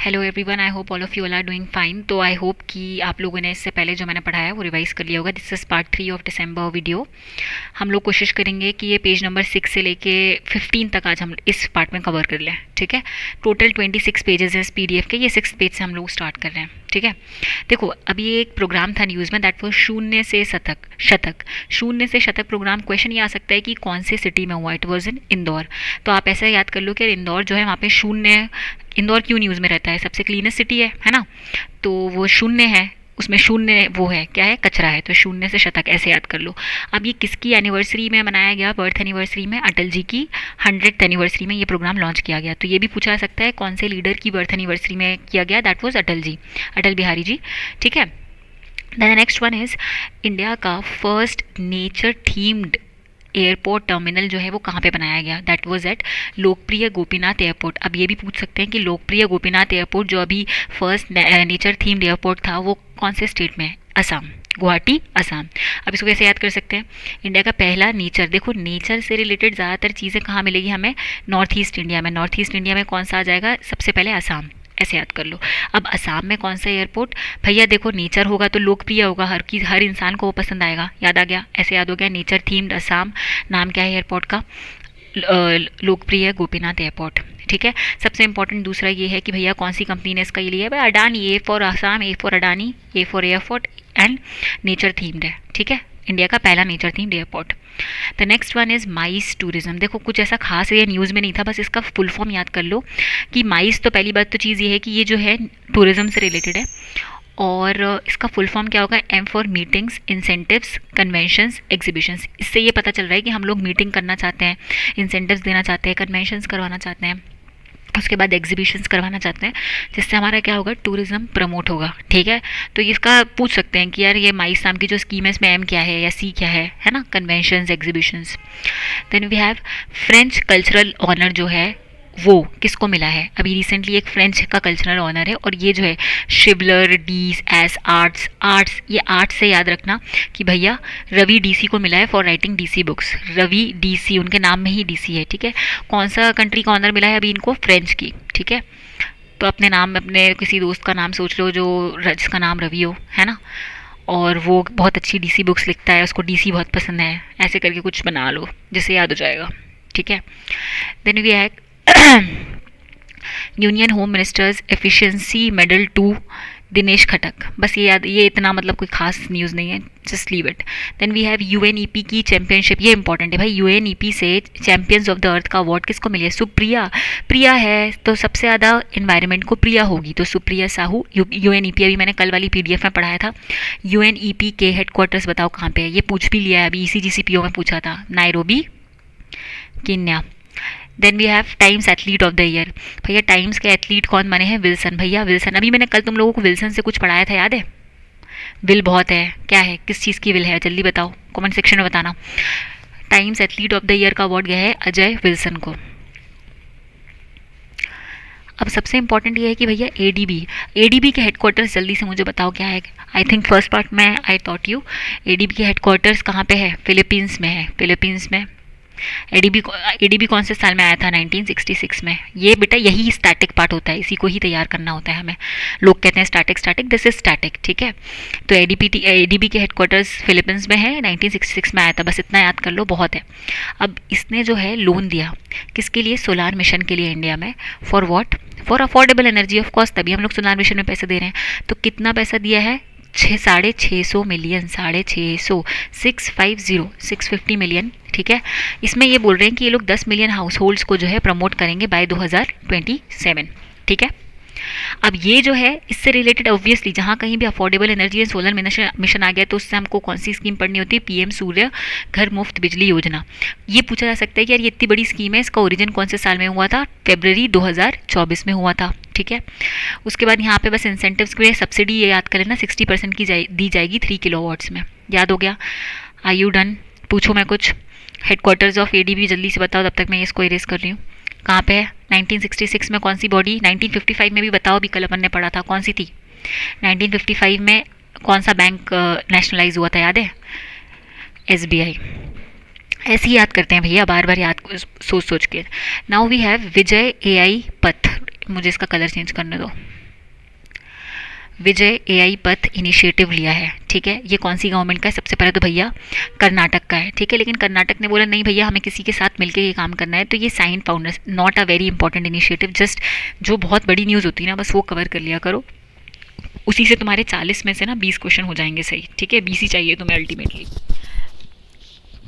Hello everyone, I hope all of you all are doing fine. तो I hope कि आप लोगों ने इससे पहले जो मैंने पढ़ाया है वो रिवाइज कर लिया होगा। This is part 3 of December video. हम लोग कोशिश करेंगे कि ये पेज नंबर 6 से लेके 15 तक आज हम इस पार्ट में कवर कर लें। ठीक है, टोटल 26 पेजेस हैं इस पीडीएफ के। ये 6 पेज से हम लोग स्टार्ट कर रहे हैं। ठीक है, देखो अभी एक प्रोग्राम था न्यूज़ में, दैट वो शून्य से शतक। शून्य से शतक प्रोग्राम क्वेश्चन ये आ सकता है कि कौन से सिटी में हुआ। It was in Indore. तो आप ऐसा याद कर लो कि इंदौर जो है वहाँ पे शून्य, इंदौर क्यों न्यूज़ में रहता है, सबसे क्लीनेस्ट सिटी है ना। तो वो शून्य है, उसमें शून्य वो है, क्या है, कचरा है। तो शून्य से शतक ऐसे याद कर लो। अब ये किसकी एनिवर्सरी में मनाया गया, बर्थ एनिवर्सरी में, अटल जी की 100th एनिवर्सरी में ये प्रोग्राम लॉन्च किया गया। तो ये भी पूछा जा सकता है कौन से लीडर की बर्थ एनिवर्सरी में किया गया। That was Atal ji, Atal Bihari ji. ठीक है, then next one is India का first nature themed airport terminal जो है वो कहाँ पे बनाया गया। दैट वाज एट लोकप्रिय गोपीनाथ एयरपोर्ट। अब ये भी पूछ सकते हैं कि लोकप्रिय गोपीनाथ एयरपोर्ट जो अभी फर्स्ट नेचर थीम्ड एयरपोर्ट था वो कौन से स्टेट में है। असम, गुवाहाटी, असम। अब इसको कैसे याद कर सकते हैं। इंडिया का पहला नेचर, देखो नेचर से रिलेटेड ज़्यादातर चीज़ें कहाँ मिलेगी हमें, नॉर्थ ईस्ट इंडिया में। नॉर्थ ईस्ट इंडिया में कौन सा आ जाएगा, सबसे पहले असम। ऐसे याद कर लो। अब असम में कौन सा एयरपोर्ट, भैया देखो नेचर होगा तो लोकप्रिय होगा, हर इंसान को वो पसंद आएगा। याद आ गया, ऐसे याद हो गया। नेचर थीम्ड असम, नाम क्या है एयरपोर्ट का, लोकप्रिय गोपीनाथ एयरपोर्ट। ठीक है, सबसे इंपॉर्टेंट दूसरा ये है कि भैया कौन सी कंपनी ने इसका ये लिया है, भाई Adani. A for Assam, A for Adani, A for airport and nature themed है। ठीक है, इंडिया का पहला nature themed airport. The next one is mice tourism. देखो कुछ ऐसा खास ये न्यूज़ में नहीं था, बस इसका फुल फॉर्म याद कर लो कि माइस। तो पहली बात तो चीज़ ये है कि ये जो है टूरिज्म से रिलेटेड है, और इसका फुल फॉर्म क्या होगा, M for meetings, incentives, conventions, exhibitions. इससे ये पता चल रहा है कि हम लोग मीटिंग करना चाहते हैं, इंसेंटिव्स देना चाहते हैं, कन्वेंशंस करवाना चाहते हैं, उसके बाद एग्जीबिशंस करवाना चाहते हैं, जिससे हमारा क्या होगा, टूरिज्म प्रमोट होगा। ठीक है, तो इसका पूछ सकते हैं कि यार ये माइस नाम की जो स्कीम है इसमें एम क्या है या सी क्या है ना, conventions, exhibitions. Then we have French cultural honour जो है वो किसको मिला है। अभी रिसेंटली एक फ्रेंच का कल्चरल ऑनर है, और ये जो है शिवलर डीस एस आर्ट्स, ये आर्ट्स से याद रखना कि भैया रवि डीसी को मिला है फॉर राइटिंग डीसी बुक्स। रवि डीसी, उनके नाम में ही डीसी है। ठीक है, कौन सा कंट्री का ऑनर मिला है अभी इनको, फ्रेंच की। ठीक है, तो अपने नाम, अपने किसी दोस्त का नाम सोच लो जो जिसका नाम रवि हो, है ना, और वो बहुत अच्छी डीसी बुक्स लिखता है, उसको डीसी बहुत पसंद है, ऐसे करके कुछ बना लो जिससे याद हो जाएगा। ठीक है, then we have union home minister's efficiency medal to Dinesh Khatak. बस ये याद, ये इतना मतलब कोई खास न्यूज़ नहीं है, just leave it. Then we have UNEP की चैंपियनशिप। ये इंपॉर्टेंट है भाई, यूएनईपी से चैंपियंस ऑफ द अर्थ का अवार्ड किसको मिली है, सुप्रिया। प्रिया है तो सबसे ज़्यादा इन्वायरमेंट को प्रिया होगी, तो सुप्रिया साहू। यूएनईपी अभी मैंने कल वाली पीडीएफ में पढ़ाया था। यूएनईपी के हेडक्वार्टर्स बताओ कहाँ पे है, ये पूछ भी लिया है अभी, ईसीजीसीपीओ में पूछा था, Nairobi, Kenya. Then we have Times athlete of the year. भैया टाइम्स के एथलीट कौन बने हैं, विल्सन। भैया विल्सन, अभी मैंने कल तुम लोगों को विल्सन से कुछ पढ़ाया था, याद है। विल बहुत है, क्या है, किस चीज़ की विल है, जल्दी बताओ, कमेंट सेक्शन में बताना। Times athlete of the year का अवार्ड गया है अजय विल्सन को। अब सबसे इंपॉर्टेंट ये है कि भैया एडीबी, एडीबी के हेडक्वार्टर्स जल्दी से मुझे बताओ क्या है। आई थिंक फर्स्ट पार्ट में आई टॉट यू एडीबी के हेडक्वार्टर्स कहाँ पे है, फिलीपींस में है। फिलीपींस में एडीबी कौन से साल में आया था, 1966 में। ये बेटा यही स्टैटिक पार्ट होता है, इसी को ही तैयार करना होता है हमें। लोग कहते हैं स्टैटिक, दिस इज स्टैटिक। ठीक है, तो एडीबी के हेडक्वार्टर्स फिलीपींस में है, 1966 में आया था, बस इतना याद कर लो, बहुत है। अब इसने जो है लोन दिया किसके लिए, सोलार मिशन के लिए इंडिया में। For what, for affordable energy of cost, तभी हम लोग सोलार मिशन में पैसे दे रहे हैं। तो कितना पैसा दिया है, 650 मिलियन, 650, 650 मिलियन। ठीक है, इसमें ये बोल रहे हैं कि ये लोग 10 मिलियन हाउस होल्ड्स को जो है प्रमोट करेंगे बाय 2027। ठीक है, अब ये जो है इससे रिलेटेड ऑब्वियसली जहाँ कहीं भी affordable energy and solar mission आ गया तो उससे हमको कौन सी स्कीम पढ़नी होती है, पीएम सूर्य घर मुफ्त बिजली योजना। ये पूछा जा सकता है कि यार ये इतनी बड़ी स्कीम है, इसका ओरिजिन कौन से साल में हुआ था, फरवरी 2024 में हुआ था। ठीक है, उसके बाद यहाँ पे बस इंसेंटिव्स के लिए सब्सिडी ये याद करें ना, 60% की दी जाएगी 3 किलोवाट्स में। याद हो गया, आर यू डन, पूछो मैं कुछ। हेडक्वार्टर्स ऑफ एडीबी जल्दी से बताओ, तब तक मैं इसको इरेज कर रही हूँ। कहाँ पे है, 1966 में कौन सी बॉडी, 1955 में भी बताओ, अभी कल अपन ने पढ़ा था, कौन सी थी। 1955 में कौन सा बैंक नेशनलाइज हुआ था, याद है, एसबीआई। ऐसे ही याद करते हैं भैया, बार बार याद सोच सोच के। Now we have Vijay AI Path, मुझे इसका कलर चेंज करने दो। विजय एआई पथ इनिशिएटिव लिया है, ठीक है। ये कौन सी गवर्नमेंट का है? सबसे पहले तो भैया कर्नाटक का है, ठीक है। लेकिन कर्नाटक ने बोला नहीं भैया, हमें किसी के साथ मिलकर ये काम करना है। तो ये sign founders, not a very important initiative, just जो बहुत बड़ी न्यूज़ होती है ना बस वो कवर कर लिया करो। उसी से तुम्हारे 40 में से ना 20 क्वेश्चन हो जाएंगे सही, ठीक है। 20 ही चाहिए तुम्हें अल्टीमेटली।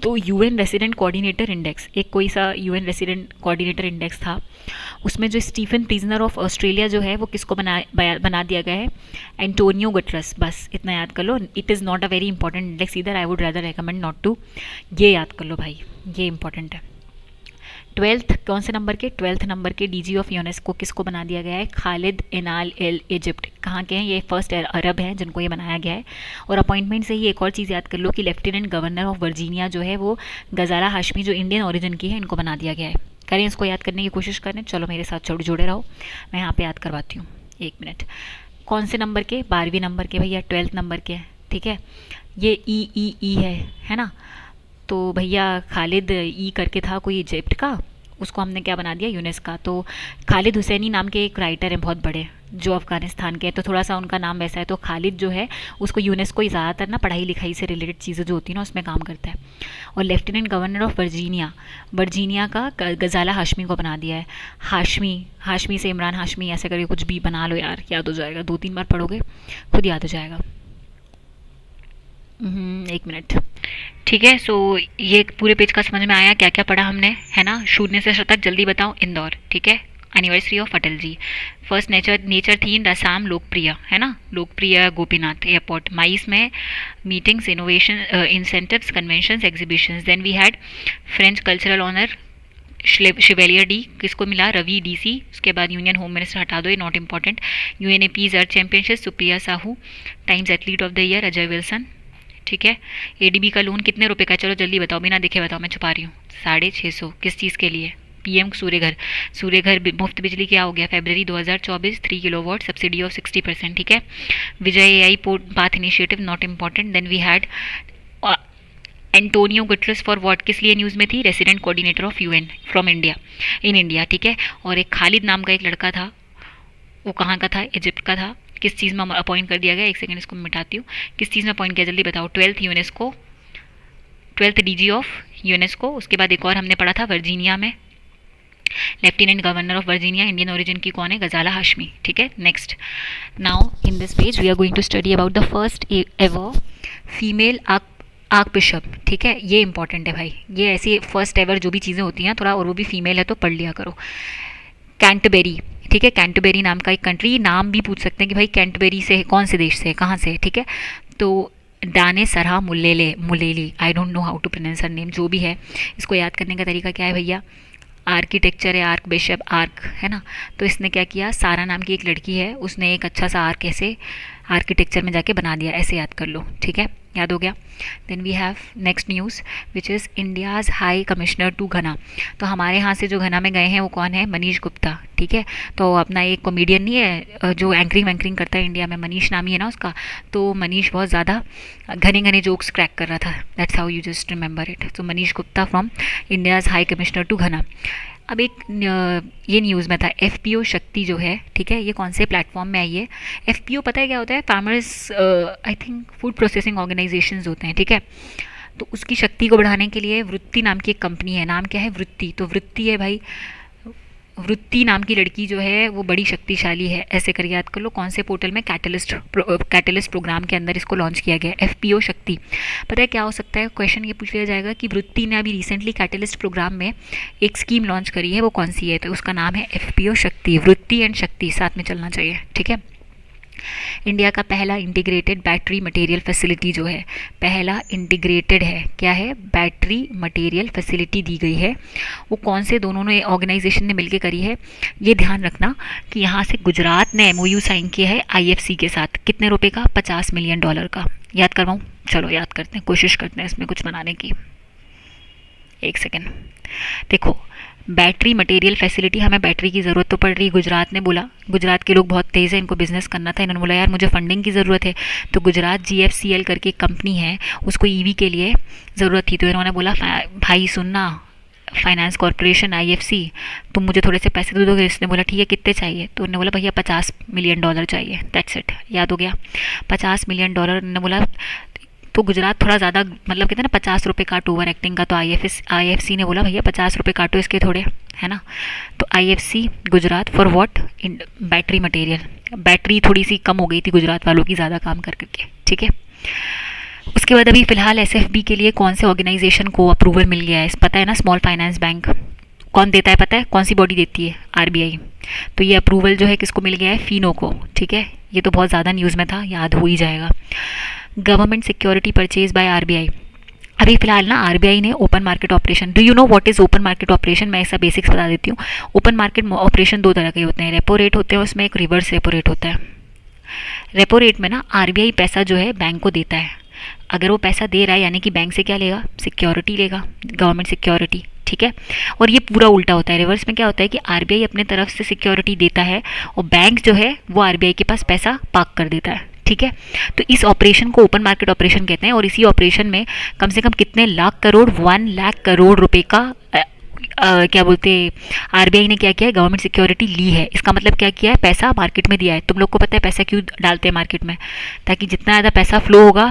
तो यूएन रेसिडेंट कोऑर्डिनेटर इंडेक्स, एक कोई सा यूएन रेसिडेंट कोऑर्डिनेटर इंडेक्स था, उसमें जो स्टीफन प्रिजनर ऑफ ऑस्ट्रेलिया जो है वो किसको बना दिया गया है? Antonio Guterres. बस इतना याद कर लो। It is not a very important index इधर, I would rather recommend not to. ये याद कर लो भाई, ये इंपॉर्टेंट है। 12th कौन से नंबर के? 12th नंबर के डीजी ऑफ यूनेस्को किसको बना दिया गया है? Khalid anal L Egypt. कहाँ के हैं ये? फर्स्ट अरब हैं जिनको ये बनाया गया है। और अपॉइंटमेंट से ही एक और चीज़ याद कर लो कि लेफ्टिनेंट गवर्नर ऑफ वर्जीनिया जो है वो गजाला हाशमी, जो इंडियन ओरिजिन की है, इनको बना दिया गया है। करें इसको याद करने की कोशिश करें। चलो मेरे साथ जुड़े रहो, मैं यहाँ पे याद करवाती हूँ। 1 मिनट। कौन से नंबर के? 12वीं नंबर के भैया, 12th नंबर के, ठीक है। ये ई है ना। तो भैया खालिद ई करके था कोई इजिप्ट का, उसको हमने क्या बना दिया? यूनेस्को का। तो खालिद हुसैनी नाम के एक राइटर हैं बहुत बड़े जो अफ़गानिस्तान के हैं, तो थोड़ा सा उनका नाम वैसा है। तो खालिद जो है उसको यूनेस्को ही ज़्यादातर ना पढ़ाई लिखाई से रिलेटेड चीज़ें जो होती हैं ना उसमें काम करता है। और लेफ्टिनेंट गवर्नर ऑफ वर्जीनिया का गजाला हाशमी को बना दिया है। हाशमी से इमरान हाशमी, ऐसे करके कुछ भी बना लो यार, याद हो जाएगा। 2-3 बार पढ़ोगे खुद याद हो जाएगा। 1 मिनट, ठीक है। सो ये पूरे पेज का समझ में आया क्या क्या पढ़ा हमने, है ना। शून्य से शतक जल्दी बताओ। इंदौर, ठीक है। Anniversary of Atal ji. First nature थी इन असम, लोकप्रिय, है ना। लोकप्रिय गोपीनाथ एयरपोर्ट। माइस में meetings, innovation, incentives, conventions, exhibitions. Then we had French cultural honour Chevalier de, किसको मिला? रवि डीसी। उसके बाद यूनियन होम मिनिस्टर, हटा दो ये not important. UNA peace earth championship, Supriya Sahu. Times athlete of the year, Ajay Wilson, ठीक है। एडीबी का लोन कितने रुपए का? चलो जल्दी बताओ, बिना देखे बताओ, मैं छुपा रही हूँ। 650। किस चीज़ के लिए? पीएम सूर्यघर मुफ्त बिजली क्या हो गया? फरवरी 2024, 3 किलोवाट, सब्सिडी ऑफ 60%, ठीक है। Vijay AI port path initiative, not important. Then we had Antonio Guterres for what, किस लिए न्यूज़ में थी? Resident coordinator of UN from India, in India, ठीक है। और एक खालिद नाम का एक लड़का था, वो कहाँ का था? इजिप्ट का था। किस चीज़ में अपॉइंट कर दिया गया? 1 सेकंड इसको मिटाती हूँ। किस चीज़ में अपॉइंट किया जल्दी बताओ? 12th DG of UNESCO. उसके बाद एक और हमने पढ़ा था वर्जीनिया में, lieutenant governor of Virginia, Indian origin की कौन है? गजाला हाशमी, ठीक है। Next, now in this page we are going to study about the first ever female archbishop, ठीक है। ये इंपॉर्टेंट है भाई, ये ऐसी फर्स्ट एवर जो भी चीज़ें होती हैं थोड़ा, और वो भी फीमेल है तो पढ़ लिया करो। कैंटरबरी, ठीक है। कैंटरबरी नाम का एक कंट्री, नाम भी पूछ सकते हैं कि भाई कैंटरबरी से कौन से देश से, कहाँ से, ठीक है। तो Dane Sarah Muleli, I don't know how to pronounce her name, जो भी है। इसको याद करने का तरीका क्या है भैया? आर्किटेक्चर है, आर्क बिशप, आर्क, है ना। तो इसने क्या किया? सारा नाम की एक लड़की है, उसने एक अच्छा सा आर्क ऐसे आर्किटेक्चर में जाके बना दिया, ऐसे याद कर लो, ठीक है। याद हो गया। Then we have next news which is India's high commissioner to Ghana. तो हमारे यहाँ से जो घना में गए हैं वो कौन है? मनीष गुप्ता, ठीक है। तो अपना एक कॉमेडियन नहीं है जो एंकरिंग वैंकरिंग करता है इंडिया में, मनीष नाम ही है ना उसका। तो मनीष बहुत ज़्यादा घने जोक्स क्रैक कर रहा था, that's how you just remember it. So Manish Gupta from India's high commissioner to Ghana. अब एक ये न्यूज़ में था, एफपीओ शक्ति जो है, ठीक है, ये कौन से प्लेटफॉर्म में आई है? एफपीओ पता है क्या होता है? Farmers I think food processing organisations होते हैं, ठीक है। तो उसकी शक्ति को बढ़ाने के लिए वृत्ति नाम की एक कंपनी है, नाम क्या है? वृत्ति। तो वृत्ति है भाई, वृत्ति नाम की लड़की जो है वो बड़ी शक्तिशाली है, ऐसे कर याद कर लो। कौन से पोर्टल में? कैटलिस्ट प्रोग्राम के अंदर इसको लॉन्च किया गया, एफपीओ शक्ति। पता है क्या हो सकता है? क्वेश्चन ये पूछ लिया जाएगा कि वृत्ति ने अभी रिसेंटली कैटलिस्ट प्रोग्राम में एक स्कीम लॉन्च करी है, वो कौन सी है? तो उसका नाम है एफपीओ शक्ति। वृत्ति एंड शक्ति साथ में चलना चाहिए, ठीक है। इंडिया का पहला इंटीग्रेटेड बैटरी मटेरियल फैसिलिटी जो है, पहला इंटीग्रेटेड है, क्या है? बैटरी मटेरियल फैसिलिटी दी गई है। वो कौन से दोनों ने ऑर्गेनाइजेशन ने मिलकर करी है? ये ध्यान रखना कि यहाँ से गुजरात ने एमओयू साइन किया है आईएफसी के साथ। कितने रुपए का? $50 मिलियन का। याद करवाऊँ? चलो याद करते हैं, कोशिश करते हैं इसमें कुछ बनाने की। 1 सेकेंड। देखो, बैटरी मटेरियल फैसिलिटी, हमें बैटरी की ज़रूरत तो पड़ रही। गुजरात ने बोला, गुजरात के लोग बहुत तेज़ हैं, इनको बिज़नेस करना था। इन्होंने बोला यार मुझे फंडिंग की ज़रूरत है। तो गुजरात GFCL करके एक कंपनी है, उसको ईवी के लिए ज़रूरत थी। तो इन्होंने बोला भाई सुनना, फाइनेंस कॉरपोरेशन IFC, तुम मुझे थोड़े से पैसे दे दोगे? इसने बोला ठीक है, कितने चाहिए? तो उन्होंने बोला भैया $50 मिलियन चाहिए, दैट्स इट, याद हो गया, $50 मिलियन। ने बोला तो गुजरात थोड़ा ज़्यादा, मतलब कहते हैं ना 50 रुपये काट ओवर एक्टिंग का, तो IFC ने बोला भैया 50 रुपये काटो इसके थोड़े, है ना। तो IFC Gujarat for what? In battery material, battery थोड़ी सी कम हो गई थी गुजरात वालों की ज़्यादा काम कर करके, ठीक है। उसके बाद अभी फ़िलहाल SFB के लिए कौन से ऑर्गेनाइजेशन को अप्रूवल मिल गया है, पता है ना? Small finance bank. कौन देता है पता है? कौन सी बॉडी देती है? RBI। तो ये अप्रूवल जो है किसको मिल गया है? फिनो को, ठीक है। ये तो बहुत ज़्यादा न्यूज़ में था, याद हो ही जाएगा। Government security purchase by RBI। अभी फिलहाल ना RBI ने open market operation, do you know what is open market operation? मैं ऐसा बेसिक्स बता देती हूँ। ओपन मार्केट ऑपरेशन दो तरह के होते हैं, रेपो रेट होते हैं, उसमें एक रिवर्स रेपो रेट होता है। रेपो रेट में ना RBI पैसा जो है बैंक को देता है, अगर वो पैसा दे रहा है यानी कि बैंक से क्या लेगा? सिक्योरिटी लेगा, गवर्नमेंट सिक्योरिटी, ठीक है। और ये पूरा उल्टा होता है, रिवर्स में क्या होता है कि RBI अपने तरफ से सिक्योरिटी देता है और बैंक जो है वो RBI के पास पैसा पार्क कर देता है, ठीक है। तो इस ऑपरेशन को ओपन मार्केट ऑपरेशन कहते हैं। और इसी ऑपरेशन में कम से कम कितने लाख करोड़, 1 लाख करोड़ रुपए का क्या बोलते RBI ने क्या किया है? गवर्नमेंट सिक्योरिटी ली है। इसका मतलब क्या किया है? पैसा मार्केट में दिया है। तुम लोग को पता है पैसा क्यों डालते हैं मार्केट में? ताकि जितना ज़्यादा पैसा फ्लो होगा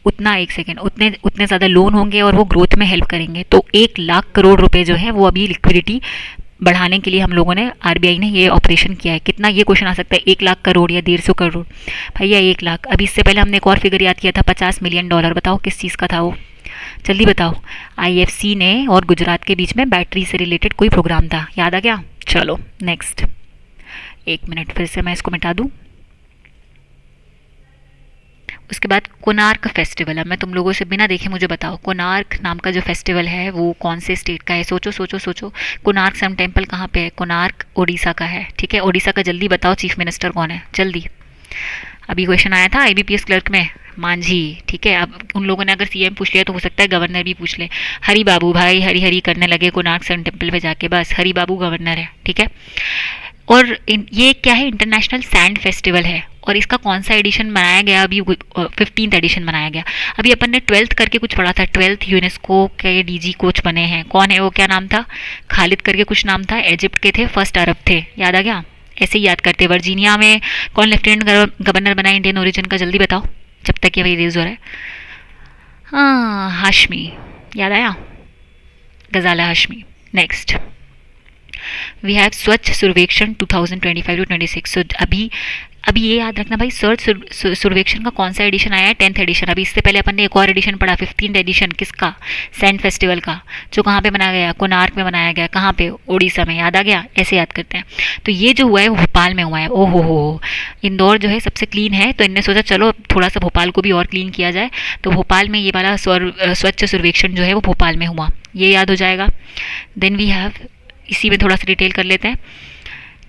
उतना, एक सेकेंड, उतने उतने ज़्यादा लोन होंगे और वो ग्रोथ में हेल्प करेंगे। तो 1 लाख करोड़ रुपए जो है वो अभी लिक्विडिटी बढ़ाने के लिए हम लोगों ने, RBI ने ये ऑपरेशन किया है। कितना? ये क्वेश्चन आ सकता है, 1 लाख करोड़ या 150 करोड़? भैया 1 लाख। अभी इससे पहले हमने एक और फिगर याद किया था, $50 मिलियन। बताओ किस चीज़ का था वो? जल्दी बताओ। IFC ने और गुजरात के बीच में बैटरी से रिलेटेड कोई प्रोग्राम था, याद आ गया? चलो नेक्स्ट, 1 मिनट फिर से मैं इसको मिटा दूँ। उसके बाद कोणार्क फेस्टिवल। अब मैं तुम लोगों से बिना देखे मुझे बताओ, कोणार्क नाम का जो फेस्टिवल है वो कौन से स्टेट का है? सोचो सोचो सोचो। कोणार्क सन टेम्पल कहाँ पे है? कोणार्क उड़ीसा का है, ठीक है। उड़ीसा का जल्दी बताओ चीफ मिनिस्टर कौन है? जल्दी। अभी क्वेश्चन आया था IBPS क्लर्क में, मांझी, ठीक है। अब उन लोगों ने अगर CM पूछ लिया तो हो सकता है गवर्नर भी पूछ ले। हरी बाबू भाई हरी हरी करने लगे कोणार्क सन टेम्पल पे जाके, बस हरी बाबू गवर्नर है, ठीक है। और ये क्या है? इंटरनेशनल सैंड फेस्टिवल है। और इसका कौन सा एडिशन मनाया गया? अभी 15th एडिशन मनाया गया। अभी अपन ने 12th करके कुछ पढ़ा था, 12th यूनेस्को के DG कोच बने हैं। कौन है वो? क्या नाम था? खालिद करके कुछ नाम था, इजिप्ट के थे, फर्स्ट अरब थे, याद आ गया? ऐसे ही याद करते। वर्जीनिया में कौन लेफ्टिनेंट गवर्नर बना इंडियन ओरिजिन का? जल्दी बताओ, जब तक ये वही रेज हो रहा है। हाँ, हाशमी, याद आया? गजाला हाशमी। नेक्स्ट वी हैव स्वच्छ सर्वेक्षण 2025-26। सो अभी ये याद रखना भाई, सर्वेक्षण का कौन सा एडिशन आया है? 10th addition. अभी इससे पहले अपन ने एक और एडिशन पढ़ा, 15th एडिशन, किसका? सैंड फेस्टिवल का, जो कहाँ पे मनाया गया? कोणार्क में मनाया गया। कहाँ पे? उड़ीसा में, याद आ गया? ऐसे याद करते हैं। तो ये जो हुआ है वो भोपाल में हुआ है। ओहो हो, इंदौर जो है सबसे क्लीन है, तो इनने सोचा चलो थोड़ा सा भोपाल को भी और क्लीन किया जाए, तो भोपाल में ये वाला स्वच्छ सर्वेक्षण जो है वो भोपाल में हुआ, ये याद हो जाएगा। देन वी हैव, इसी में थोड़ा सा डिटेल कर लेते हैं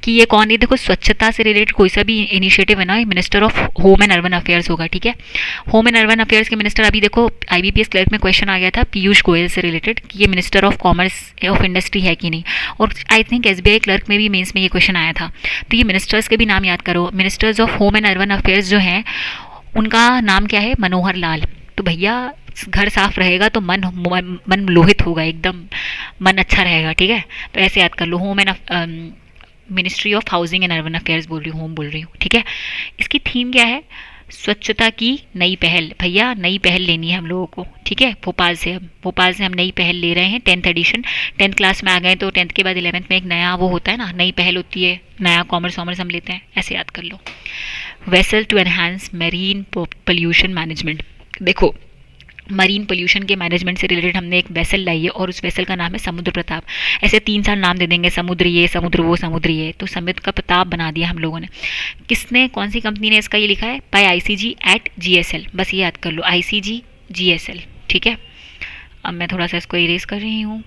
कि ये कौन है। देखो, स्वच्छता से रिलेटेड कोई सा भी इनिशिएटिव है ना, minister of home and urban affairs होगा, ठीक है। होम एंड अर्बन अफेयर्स के मिनिस्टर, अभी देखो IBPS क्लर्क में क्वेश्चन आ गया था पीयूष गोयल से रिलेटेड कि ये minister of commerce of industry है कि नहीं। और आई थिंक SBI क्लर्क में भी मेंस में ये क्वेश्चन आया था। तो ये मिनिस्टर्स के भी नाम याद करो। Ministers of home and urban affairs जो हैं उनका नाम क्या है? मनोहर लाल। तो भैया घर साफ रहेगा तो मन लोहित होगा, एकदम मन अच्छा रहेगा, ठीक है। तो ऐसे याद कर लो, home and ministry of housing and urban affairs बोल रही हूँ, होम बोल रही हूँ, ठीक है। इसकी थीम क्या है? स्वच्छता की नई पहल। भैया नई पहल लेनी है हम लोगों को, ठीक है। भोपाल से हम नई पहल ले रहे हैं। 10th एडिशन, 10th क्लास में आ गए तो 10th के बाद 11th में एक नया वो होता है ना, नई पहल होती है, नया कॉमर्स हम लेते हैं, ऐसे याद कर लो। Vessel to enhance marine pollution management. देखो, मरीन पोल्यूशन के मैनेजमेंट से रिलेटेड हमने एक वेसल लाई है और उस वेसल का नाम है समुद्र प्रताप। ऐसे 3-4 नाम दे देंगे, समुद्र ये, समुद्र वो, समुद्र ये, तो समुद्र का प्रताप बना दिया हम लोगों ने। किसने, कौन सी कंपनी ने इसका ये लिखा है? बाय ICG एट GSL, बस ये याद कर लो, ICG GSL, ठीक है। अब मैं थोड़ा सा इसको इरेज कर रही हूँ,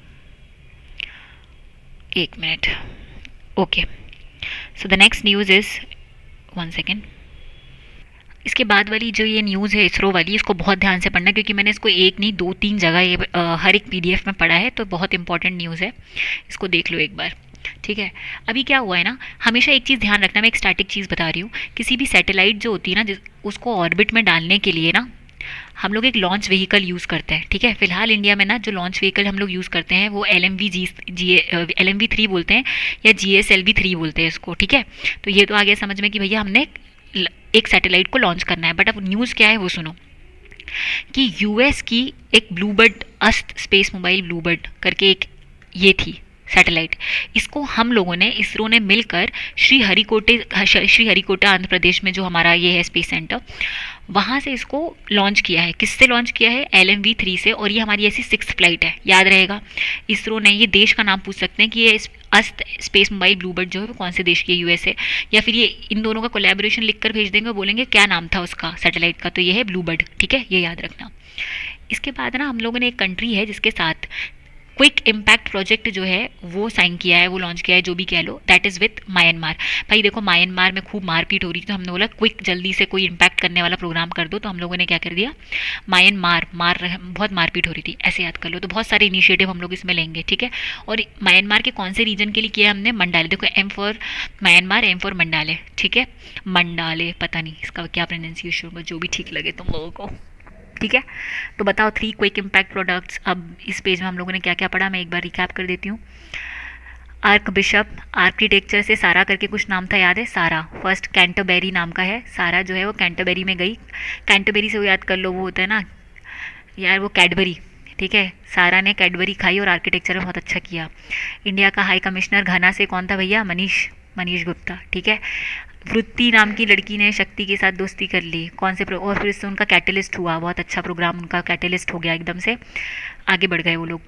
1 minute. Okay, so the next news is, 1 second. इसके बाद वाली जो ये न्यूज़ है इसरो वाली, इसको बहुत ध्यान से पढ़ना, क्योंकि मैंने इसको एक नहीं 2-3 जगह ये हर एक PDF में पढ़ा है, तो बहुत इंपॉर्टेंट न्यूज़ है, इसको देख लो एक बार, ठीक है। अभी क्या हुआ है ना, हमेशा एक चीज़ ध्यान रखना, मैं एक स्टैटिक चीज़ बता रही हूँ, किसी भी सैटेलाइट जो होती है ना, उसको ऑर्बिट में डालने के लिए ना हम लोग एक लॉन्च व्हीकल यूज़ करते हैं, ठीक है। फिलहाल इंडिया में ना जो लॉन्च व्हीकल हम लोग यूज़ करते हैं वो LMV 3 बोलते हैं, या GSLV 3 बोलते हैं इसको, ठीक है। तो ये तो आ गया समझ में कि भैया हमने एक सैटेलाइट को लॉन्च करना है। बट अब न्यूज़ क्या है वो सुनो, कि यूएस की एक ब्लूबर्ड, अस्त स्पेस मोबाइल ब्लूबर्ड करके एक ये थी सैटेलाइट, इसको हम लोगों ने, इसरो ने मिलकर श्रीहरिकोटा आंध्र प्रदेश में जो हमारा ये है स्पेस सेंटर, वहाँ से इसको लॉन्च किया है। किससे लॉन्च किया है? LMV 3 से। और ये हमारी ऐसी 6th फ्लाइट है, याद रहेगा। इसरो ने, ये देश का नाम पूछ सकते हैं कि ये अस्त स्पेस मोबाइल ब्लूबर्ड जो है वो कौन से देश की है, USA, या फिर ये इन दोनों का कोलैबोरेशन लिख कर भेज देंगे और बोलेंगे क्या नाम था उसका सैटेलाइट का, तो ये है ब्लूबर्ड, ठीक है, ये याद रखना। इसके बाद ना हम लोगों ने एक कंट्री है जिसके साथ क्विक इम्पैक्ट प्रोजेक्ट जो है वो साइन किया है, वो लॉन्च किया है, जो भी कह लो, दैट इज़ विथ म्यांमार। भाई देखो, म्यांमार में खूब मारपीट हो रही थी, तो हमने बोला क्विक जल्दी से कोई इम्पैक्ट करने वाला प्रोग्राम कर दो, तो हम लोगों ने क्या कर दिया, बहुत मारपीट हो रही थी, ऐसे याद कर लो। तो बहुत सारे इनिशिएटिव हम लोग इसमें लेंगे, ठीक है। और म्यांमार के कौन से रीजन के लिए किया है हमने? मंडाले। देखो, M for Myanmar, M for Mandale, ठीक है। मंडाले, पता नहीं इसका क्या प्रोनाउंसिएशन होगा, जो भी ठीक लगे तुम लोगों को, ठीक है। तो बताओ 3 क्विक इम्पैक्ट प्रोडक्ट्स। अब इस पेज में हम लोगों ने क्या क्या पढ़ा, मैं एक बार रिकैप कर देती हूँ। आर्क बिशप, आर्किटेक्चर से सारा करके कुछ नाम था, याद है? सारा फर्स्ट कैंटरबेरी नाम का है। सारा जो है वो कैंटरबेरी में गई। कैंटरबेरी से वो याद कर लो, वो होता है ना यार, वो कैडबरी, ठीक है। सारा ने कैडबरी खाई और आर्किटेक्चर में बहुत अच्छा किया। इंडिया का हाई कमिश्नर घाना से कौन था भैया? मनीष गुप्ता, ठीक है। वृत्ति नाम की लड़की ने शक्ति के साथ दोस्ती कर ली, कौन से और फिर इससे उनका कैटलिस्ट हुआ, बहुत अच्छा प्रोग्राम उनका कैटलिस्ट हो गया, एकदम से आगे बढ़ गए वो लोग।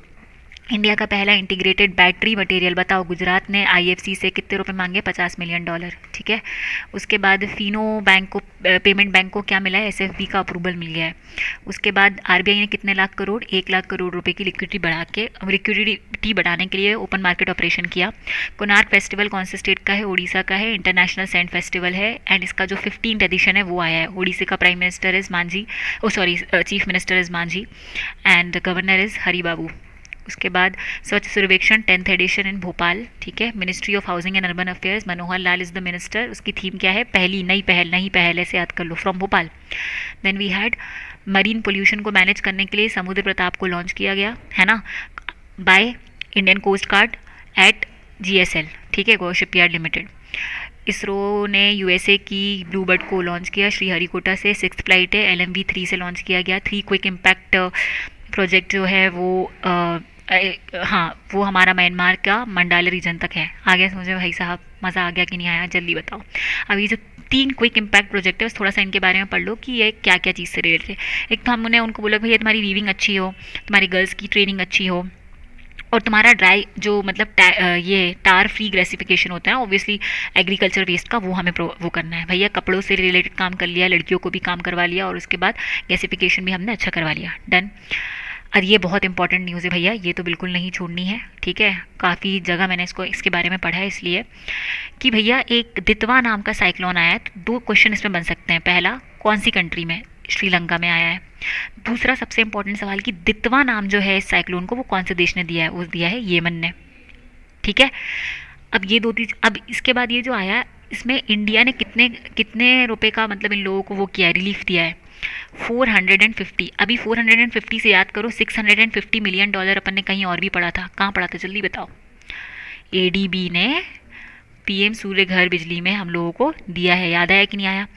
इंडिया का पहला इंटीग्रेटेड बैटरी मटेरियल, बताओ गुजरात ने IFC से कितने रुपए मांगे? $50 मिलियन, ठीक है। उसके बाद फिनो बैंक को, पेमेंट बैंक को क्या मिला है? SFB का अप्रूवल मिल गया है। उसके बाद RBI ने कितने लाख करोड़? 1 लाख करोड़ रुपए की लिक्विडिटी बढ़ाने के लिए ओपन मार्केट ऑपरेशन किया। कोणार्क फेस्टिवल कौन से स्टेट का है? उड़ीसा का है, इंटरनेशनल सैंड फेस्टिवल है। एंड इसका जो 15th एडिशन है वो आया है। उड़ीसा का prime minister is Manjhi, chief minister is Manjhi, and governor is Haribabu. उसके बाद स्वच्छ सर्वेक्षण 10th एडिशन इन भोपाल, ठीक है। Ministry of housing and urban affairs, Manohar Lal is the minister. उसकी थीम क्या है? नई पहल, ऐसे याद कर लो, from Bhopal. Then we had marine pollution को मैनेज करने के लिए समुद्र प्रताप को लॉन्च किया गया, है ना, by Indian coast guard at GSL, ठीक है, गो शिपयार्ड लिमिटेड। इसरो ने USA की ब्लूबर्ड को लॉन्च किया श्रीहरिकोटा से, 6th फ्लाइट है, LMV 3 से लॉन्च किया गया। 3 क्विक इम्पैक्ट प्रोजेक्ट जो है वो हाँ, वो हमारा म्यांमार का मंडाले रीजन तक है। आ गया समझ में भाई साहब? मज़ा आ गया कि नहीं आया? जल्दी बताओ। अब ये जो 3 क्विक इम्पैक्ट प्रोजेक्ट है, बस थोड़ा सा इनके बारे में पढ़ लो कि ये क्या क्या चीज़ से रिलेटेड है। एक तो हमने उनको बोला भैया तुम्हारी वीविंग अच्छी हो, तुम्हारी गर्ल्स की ट्रेनिंग अच्छी हो, और तुम्हारा ड्राई जो मतलब ये टार फ्री ग्रेसिफिकेशन होता है ऑब्वियसली एग्रीकल्चर वेस्ट का, वो हमें वो करना है भैया। कपड़ों से रिलेटेड काम कर लिया, लड़कियों को भी काम करवा लिया, और उसके बाद गैसिफिकेशन भी हमने अच्छा करवा लिया, डन। और ये बहुत इंपॉर्टेंट न्यूज़ है भैया, ये तो बिल्कुल नहीं छोड़नी है, ठीक है। काफ़ी जगह मैंने इसके बारे में पढ़ा है, इसलिए कि भैया एक दितवा नाम का साइक्लोन आया है। तो 2 क्वेश्चन इसमें बन सकते हैं। पहला, कौन सी कंट्री में? श्रीलंका में आया है। दूसरा सबसे इंपॉर्टेंट सवाल कि दितवा नाम जो है इस साइक्लोन को, वो कौन से देश ने दिया है? वो दिया है येमन ने, ठीक है। अब ये 2 चीज़। अब इसके बाद ये जो आया, इसमें इंडिया ने कितने कितने रुपए का मतलब इन लोगों को वो किया है, रिलीफ दिया है? 450। अभी 450 से याद करो, $650 मिलियन अपन ने कहीं और भी पढ़ा था। कहाँ पढ़ा था जल्दी बताओ? ADB ने PM सूर्य घर बिजली में हम लोगों को दिया है, याद आया कि नहीं आया?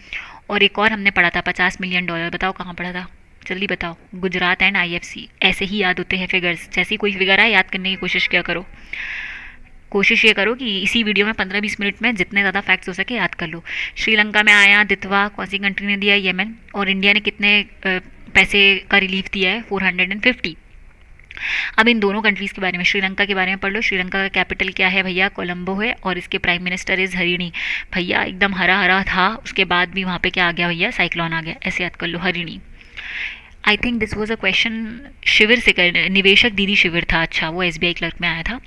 और एक और हमने पढ़ा था $50 मिलियन, बताओ कहाँ पढ़ा था? जल्दी बताओ। Gujarat and IFC। ऐसे ही याद होते हैं फिगर्स, जैसे ही कोई फिगर आए याद करने की कोशिश क्या करो। कोशिश ये करो कि इसी वीडियो में 15-20 मिनट में जितने ज़्यादा फैक्ट्स हो सके याद कर लो। श्रीलंका में आया दितवा, कौन सी कंट्री ने दिया? येमन। और इंडिया ने कितने पैसे का रिलीफ दिया है? 450। अब इन दोनों कंट्रीज़ के बारे में, श्रीलंका के बारे में पढ़ लो। श्रीलंका का कैपिटल क्या है भैया? कोलंबो है, और इसके प्राइम मिनिस्टर इज़ हरिणी। भैया एकदम हरा हरा था, उसके बाद भी वहाँ पे क्या आ गया भैया? साइक्लोन आ गया, ऐसे याद कर लो, Harini. I think this was a question शिविर से निवेशक दीदी शिविर था, अच्छा वो SBI क्लर्क में आया था।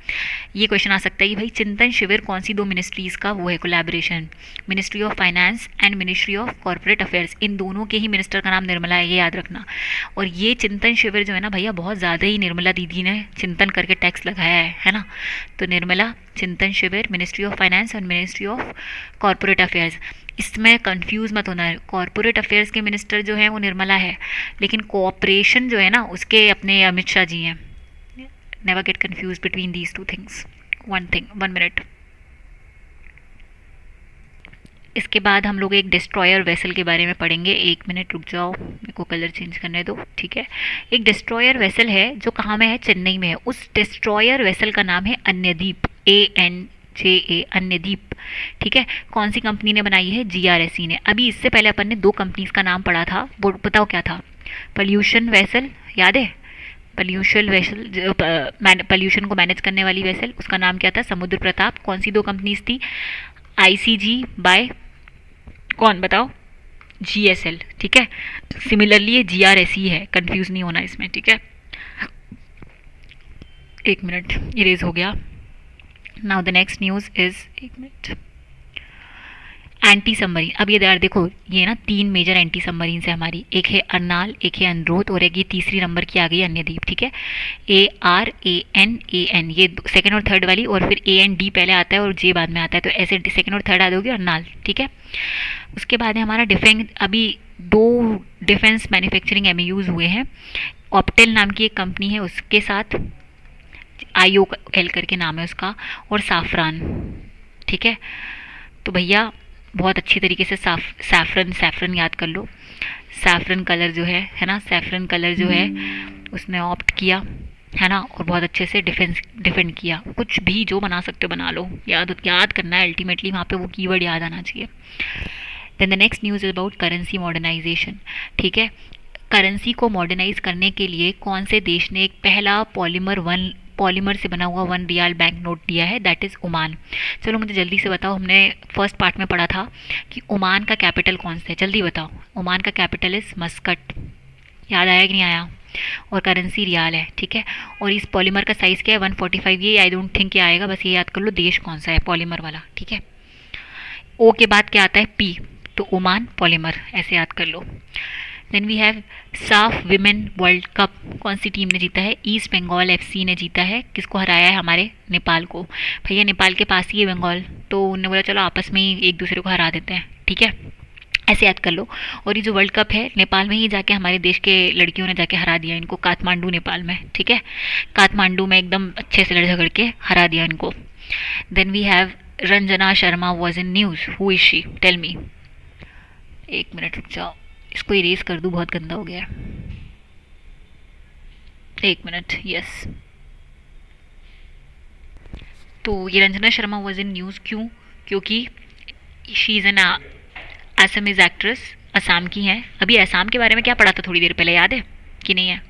ये क्वेश्चन आ सकता है कि भाई चिंतन शिविर कौन सी 2 मिनिस्ट्रीज़ का वो है collaboration? Ministry of finance and ministry of corporate affairs. इन दोनों के ही मिनिस्टर का नाम निर्मला है, ये याद रखना। और ये चिंतन शिविर जो है ना भैया, बहुत ज़्यादा ही निर्मला दीदी ने चिंतन करके टैक्स लगाया है ना। तो निर्मला चिंतन शिविर, ministry of finance and ministry of corporate affairs. इसमें कंफ्यूज मत होना है, कॉरपोरेट अफेयर्स के मिनिस्टर जो हैं वो निर्मला है, लेकिन कोऑपरेशन जो है ना उसके अपने अमित शाह जी हैं। Never get confuse between these two things. One minute. इसके बाद हम लोग एक डिस्ट्रॉयर वेसल के बारे में पढ़ेंगे। एक मिनट रुक जाओ, मेरे को कलर चेंज करने दो, ठीक है। एक डिस्ट्रॉयर वेसल है जो कहाँ में है, चेन्नई में है। उस डिस्ट्रॉयर वेसल का नाम है अन्यदीप, ANJA, अन्यदीप, ठीक है। कौन सी कंपनी ने बनाई है, GRSE ने। अभी इससे पहले अपन ने दो कंपनीज का नाम पढ़ा था, वो बताओ क्या था। पॉल्यूशन वेसल, याद है, पॉल्यूशन वेसल, पॉल्यूशन को मैनेज करने वाली वेसल, उसका नाम क्या था, समुद्र प्रताप। कौन सी दो कंपनीज थी, ICG बाय कौन बताओ, GSL, ठीक है। सिमिलरली ये GRSE है, कंफ्यूज नहीं होना इसमें, ठीक है। एक मिनट, इरेज हो गया। Now the next news is, एक मिनट, एंटी सबमरीन। अब ये यार देखो, ये ना तीन मेजर एंटी सबमरीन है हमारी, एक है अर्नाल, एक है अनुरोध, और एक ये तीसरी नंबर की आ गई अन्यदीप, ठीक है। ARANAN, ये सेकंड और थर्ड वाली, और फिर AND पहले आता है और J बाद में आता है, तो ऐसे सेकंड और थर्ड आ दोगे अर्नाल, ठीक है। उसके बाद है हमारा डिफेंस, अभी दो डिफेंस मैन्युफैक्चरिंग MOUs हुए हैं। ऑप्टेल नाम की एक कंपनी है, उसके साथ IOL करके नाम है उसका, और साफरान, ठीक है। तो भैया बहुत अच्छी तरीके से सैफरन याद कर लो। सैफरन कलर जो है ना, सैफरन कलर जो है उसने ऑप्ट किया, है ना, और बहुत अच्छे से डिफेंड किया। कुछ भी जो बना सकते हो बना लो, याद करना है अल्टीमेटली, वहाँ पे वो कीवर्ड याद आना चाहिए। Then the next news is about currency modernisation, ठीक है। करेंसी को मॉडर्नाइज करने के लिए कौन से देश ने एक पहला पॉलीमर से बना हुआ 1 रियाल बैंक नोट दिया है, दैट इज़ ओमान। चलो मुझे जल्दी से बताओ, हमने फर्स्ट पार्ट में पढ़ा था कि ओमान का कैपिटल कौन सा है, जल्दी बताओ। ओमान का कैपिटल इज़ मस्कट, याद आया कि नहीं आया, और करेंसी रियाल है, ठीक है। और इस पॉलीमर का साइज़ क्या है, 145, ये आई डोंट थिंक ये आएगा, बस ये याद कर लो देश कौन सा है पॉलीमर वाला, ठीक है। ओ के बाद क्या आता है, P, तो ओमान पॉलीमर, ऐसे याद कर लो। देन वी हैव साफ विमेन वर्ल्ड कप, कौन सी टीम ने जीता है, ईस्ट बंगाल FC ने जीता है। किसको हराया है, हमारे नेपाल को। भैया नेपाल के पास ही है बंगाल, तो उन्होंने बोला चलो आपस में ही एक दूसरे को हरा देते हैं, ठीक है, ऐसे याद कर लो। और ये जो वर्ल्ड कप है नेपाल में ही जाके हमारे देश के लड़कियों ने जाके हरा दिया इनको, काठमांडू नेपाल में, ठीक है। काठमांडू में एकदम अच्छे से लड़ झगड़ के हरा दिया इनको। Then we have Ranjana Sharma was in news, who is she, tell me. एक मिनट रुक जाओ, इसको इरेज कर दूँ, बहुत गंदा हो गया है। एक मिनट, यस। तो ये Ranjana Sharma was in news क्यों, क्योंकि she is an Assamese actress, Assam की हैं। अभी असम के बारे में क्या पढ़ा था थोड़ी देर पहले, याद है कि नहीं है।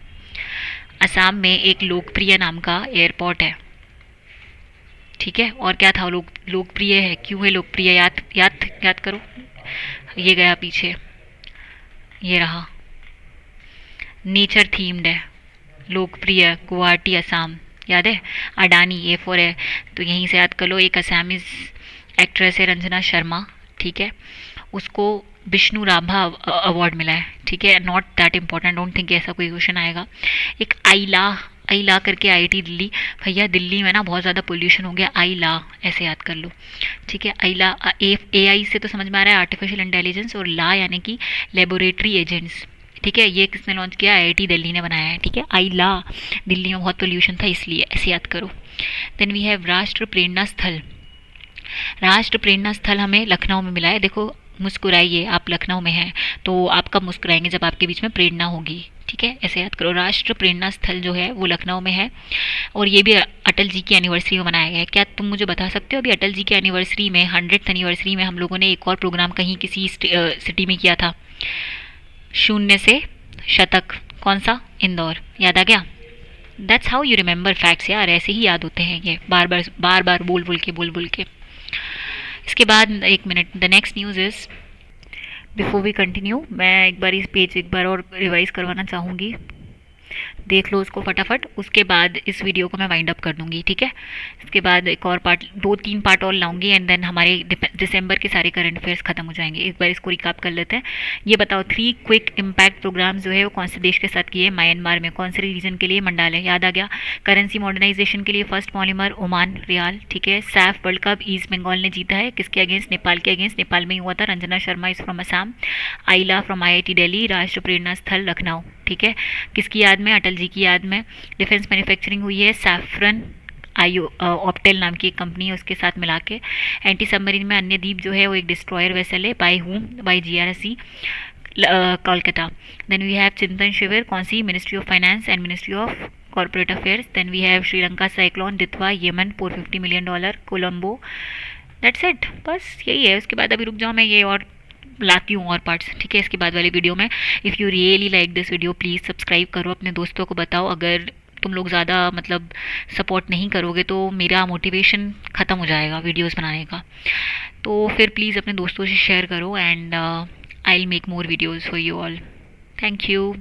असम में एक लोकप्रिय नाम का एयरपोर्ट है, ठीक है। और क्या था, लोकप्रिय है, क्यों है लोकप्रिय, याद करो। ये गया पीछे, ये रहा, नेचर थीम्ड है, लोकप्रिय, गुवाहाटी असम, याद है। अडानी, ये फॉर है, तो यहीं से याद कर लो। एक असमीज एक्ट्रेस है रंजना शर्मा, ठीक है, उसको विष्णु राभा अवार्ड मिला है, ठीक है। Not that important, don't think ऐसा कोई क्वेश्चन आएगा। एक आईला करके IIT दिल्ली, भैया दिल्ली में ना बहुत ज़्यादा पोल्यूशन हो गया, आईला ऐसे याद कर लो, ठीक है। आईला, AI से तो समझ में आ रहा है आर्टिफिशियल इंटेलिजेंस, और ला यानी कि लेबोरेटरी एजेंट्स, ठीक है। ये किसने लॉन्च किया, IIT दिल्ली ने बनाया है, ठीक है। आईला, दिल्ली में बहुत पोल्यूशन था इसलिए, ऐसे याद करो। देन वी हैव राष्ट्र प्रेरणा स्थल। राष्ट्र प्रेरणा स्थल हमें लखनऊ में मिला है। देखो मुस्कुराइए, आप लखनऊ में हैं तो आप कब मुस्कुराएंगे, जब आपके बीच में प्रेरणा होगी, ठीक है, ऐसे याद करो। राष्ट्र प्रेरणा स्थल जो है वो लखनऊ में है, और ये भी अटल जी की एनिवर्सरी में बनाया गया है। क्या तुम मुझे बता सकते हो, अभी अटल जी की एनिवर्सरी में, 100th एनिवर्सरी में हम लोगों ने एक और प्रोग्राम कहीं किसी सिटी में किया था, 0 से शतक, कौन सा, इंदौर, याद आ गया। That's how you remember facts यार, ऐसे ही याद होते हैं ये, बार बार बोल के। इसके बाद एक minute, the next news is, before we continue मैं एक बार इस पेज एक बार और रिवाइज करवाना चाहूँगी। देख लो उसको फटाफट, उसके बाद इस वीडियो को मैं वाइंड अप कर दूंगी, ठीक है। इसके बाद एक और पार्ट, 2-3 पार्ट और लाऊंगी एंड देन हमारे दिसंबर के सारे करंट अफेयर्स खत्म हो जाएंगे। एक बार इसको रिकाप कर लेते हैं। ये बताओ 3 क्विक इम्पैक्ट प्रोग्राम जो है वो कौन से देश के साथ किए? म्यांमार में। कौन से रीजन के लिए? मंडाले, याद आ गया। करेंसी मॉडर्नाइजेशन के लिए फर्स्ट पॉलीमर ओमान रियाल, ठीक है। सैफ वर्ल्ड कप ईस्ट बंगाल ने जीता है, किसके अगेंस्ट? नेपाल के अगेंस्ट, नेपाल में ही हुआ था। Ranjana Sharma is from Assam. Aila from IIT Delhi, Rashtra Prerna स्थल लखनऊ, ठीक है। किसकी याद में? अटल जी की याद में। डिफेंस मैन्युफैक्चरिंग हुई है सैफरन आयो ऑप्टेल नाम की एक कंपनी है उसके साथ मिला के। एंटी सबमरीन में अन्य द्वीप जो है वो एक डिस्ट्रॉयर वेसल है, by whom? By GRSC Kolkata. Then we have Chintan Shivir, कौन सी? Ministry of finance and ministry of corporate affairs. Then we have Sri Lanka cyclone Ditwah, Yemen, $450 million, Colombo. That's it, बस यही है। उसके बाद अभी रुक जाओ, मैं ये और लाती हूँ और पार्ट्स, ठीक है, इसके बाद वाली वीडियो में। If you really like this video please subscribe करो, अपने दोस्तों को बताओ। अगर तुम लोग ज़्यादा मतलब सपोर्ट नहीं करोगे तो मेरा मोटिवेशन ख़त्म हो जाएगा वीडियोस बनाने का। तो फिर प्लीज़ अपने दोस्तों से शेयर करो and I will make more videos for you all. Thank you.